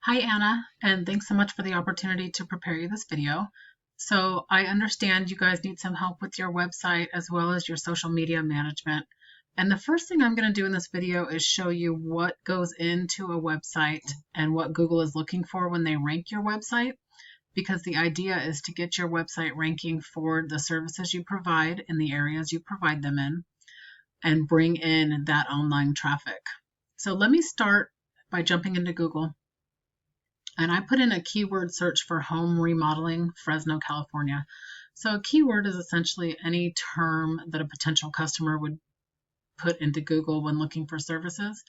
Hi, Anna, and thanks so much for the opportunity to prepare you this video. So I understand you guys need some help with your website as well as your social media management. And the first thing I'm going to do in this video is show you what goes into a website and what Google is looking for when they rank your website, because the idea is to get your website ranking for the services you provide in the areas you provide them in and bring in that online traffic. So let me start by jumping into Google. And I put in a keyword search for home remodeling, Fresno, California. So a keyword is essentially any term that a potential customer would put into Google when looking for services.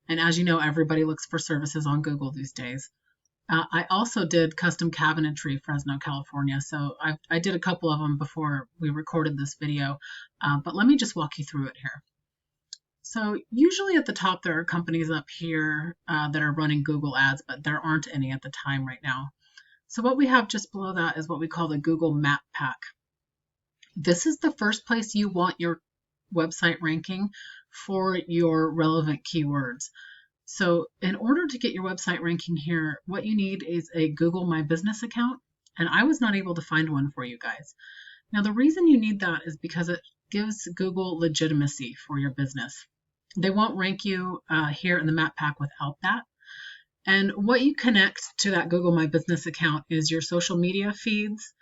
And as you know, everybody looks for services on Google these days. I also did custom cabinetry, Fresno, California. So I did a couple of them before we recorded this video, but let me just walk you through it here. So usually at the top, there are companies up here that are running Google ads, but there aren't any at the time right now. So what we have just below that is what we call the Google Map Pack. This is the first place you want your website ranking for your relevant keywords. So in order to get your website ranking here, what you need is a Google My Business account, and I was not able to find one for you guys. Now the reason you need that is because it gives Google legitimacy for your business. They won't rank you here in the map pack without that. And what you connect to that Google My Business account is your social media feeds.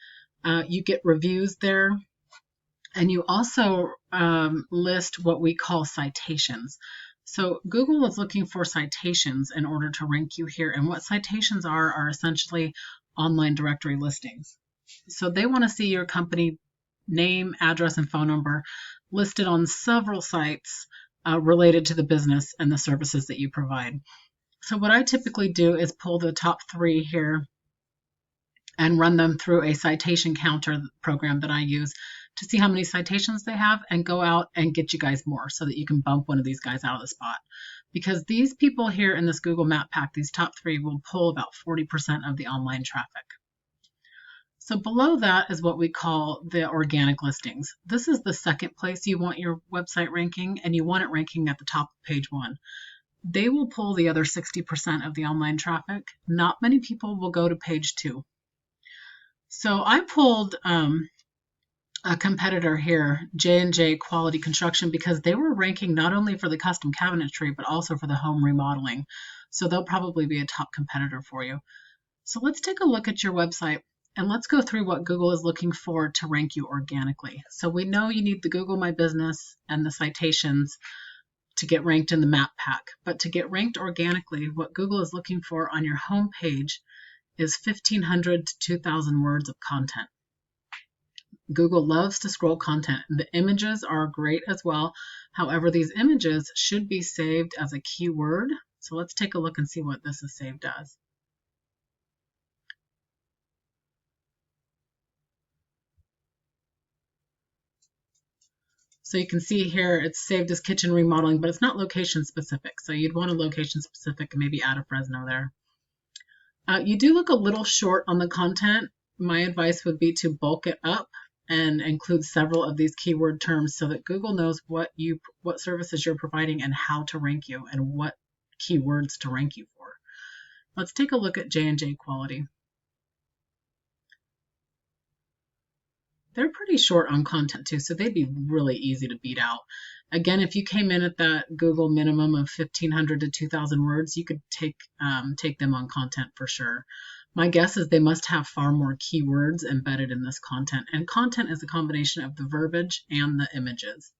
You get reviews there. And you also list what we call citations. So Google is looking for citations in order to rank you here. And what citations are essentially online directory listings. So they want to see your company name, address, and phone number listed on several sites related to the business and the services that you provide. So what I typically do is pull the top 3 here and run them through a citation counter program that I use to see how many citations they have and go out and get you guys more so that you can bump one of these guys out of the spot. Because these people here in this Google Map Pack, these top 3 will pull about 40% of the online traffic. So below that is what we call the organic listings. This is the second place you want your website ranking, and you want it ranking at the top of page 1. They will pull the other 60% of the online traffic. Not many people will go to page 2. So I pulled a competitor here, J&J Quality Construction, because they were ranking not only for the custom cabinetry, but also for the home remodeling. So they'll probably be a top competitor for you. So let's take a look at your website. And let's go through what Google is looking for to rank you organically. So we know you need the Google My Business and the citations to get ranked in the map pack. But to get ranked organically, what Google is looking for on your home page is 1,500 to 2,000 words of content. Google loves to scroll content. The images are great as well. However, these images should be saved as a keyword. So let's take a look and see what this is saved as. So you can see here it's saved as kitchen remodeling, but it's not location specific. So you'd want a location specific and maybe add a Fresno there. You do look a little short on the content. My advice would be to bulk it up and include several of these keyword terms so that Google knows what services you're providing and how to rank you and what keywords to rank you for. Let's take a look at J&J Quality. They're pretty short on content too, so they'd be really easy to beat out. Again, if you came in at that Google minimum of 1,500 to 2,000 words, you could take them on content for sure. My guess is they must have far more keywords embedded in this content, and content is a combination of the verbiage and the images.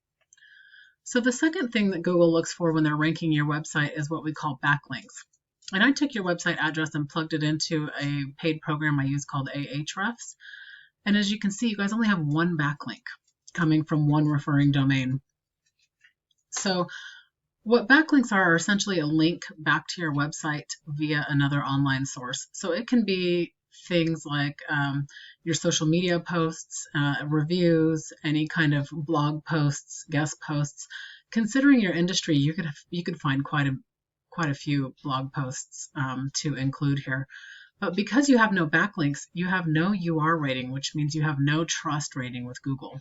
So the second thing that Google looks for when they're ranking your website is what we call backlinks. And I took your website address and plugged it into a paid program I use called Ahrefs. And as you can see, you guys only have one backlink coming from one referring domain. So what backlinks are essentially a link back to your website via another online source. So it can be things like your social media posts, reviews, any kind of blog posts, guest posts. Considering your industry, you could find quite a few blog posts to include here. But because you have no backlinks, you have no UR rating, which means you have no trust rating with Google.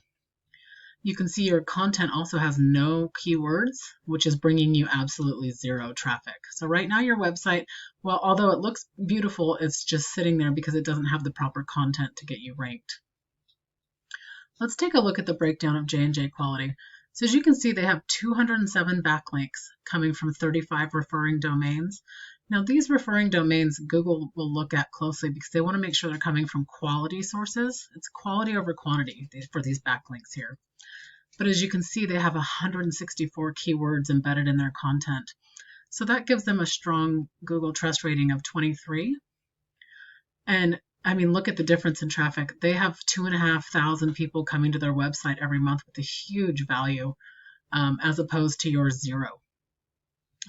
You can see your content also has no keywords, which is bringing you absolutely zero traffic. So right now your website, well, although it looks beautiful, it's just sitting there because it doesn't have the proper content to get you ranked. Let's take a look at the breakdown of J&J quality. So as you can see, they have 207 backlinks coming from 35 referring domains. Now these referring domains, Google will look at closely because they want to make sure they're coming from quality sources. It's quality over quantity for these backlinks here. But as you can see, they have 164 keywords embedded in their content. So that gives them a strong Google trust rating of 23. And I mean, look at the difference in traffic. They have 2,500 people coming to their website every month with a huge value, as opposed to your 0.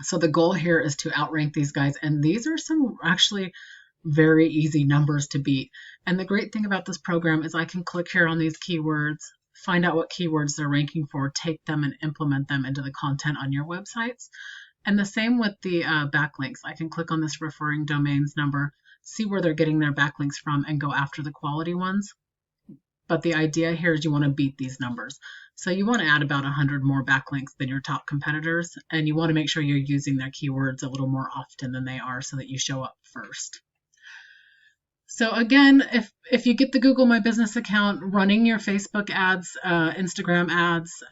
So the goal here is to outrank these guys. And these are some actually very easy numbers to beat. And the great thing about this program is I can click here on these keywords, find out what keywords they're ranking for, take them and implement them into the content on your websites. And the same with the backlinks. I can click on this referring domains number, see where they're getting their backlinks from, and go after the quality ones. But the idea here is you want to beat these numbers. So you want to add about 100 more backlinks than your top competitors, and you want to make sure you're using their keywords a little more often than they are so that you show up first. So again, if you get the Google My Business account, running your Facebook ads, Instagram ads,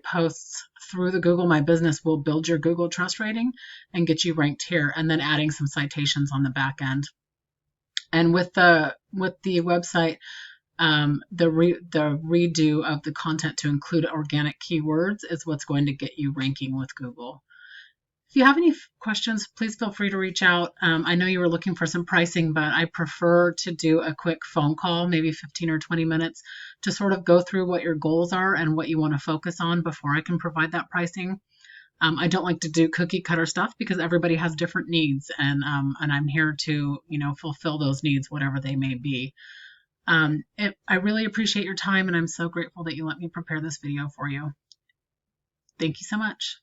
posts through the Google My Business will build your Google trust rating and get you ranked here, and then adding some citations on the back end. And with the website, the redo of the content to include organic keywords is what's going to get you ranking with Google. If you have any questions, please feel free to reach out. I know you were looking for some pricing, but I prefer to do a quick phone call, maybe 15 or 20 minutes, to sort of go through what your goals are and what you want to focus on before I can provide that pricing. I don't like to do cookie cutter stuff because everybody has different needs, and I'm here to fulfill those needs, whatever they may be. I really appreciate your time, and I'm so grateful that you let me prepare this video for you. Thank you so much.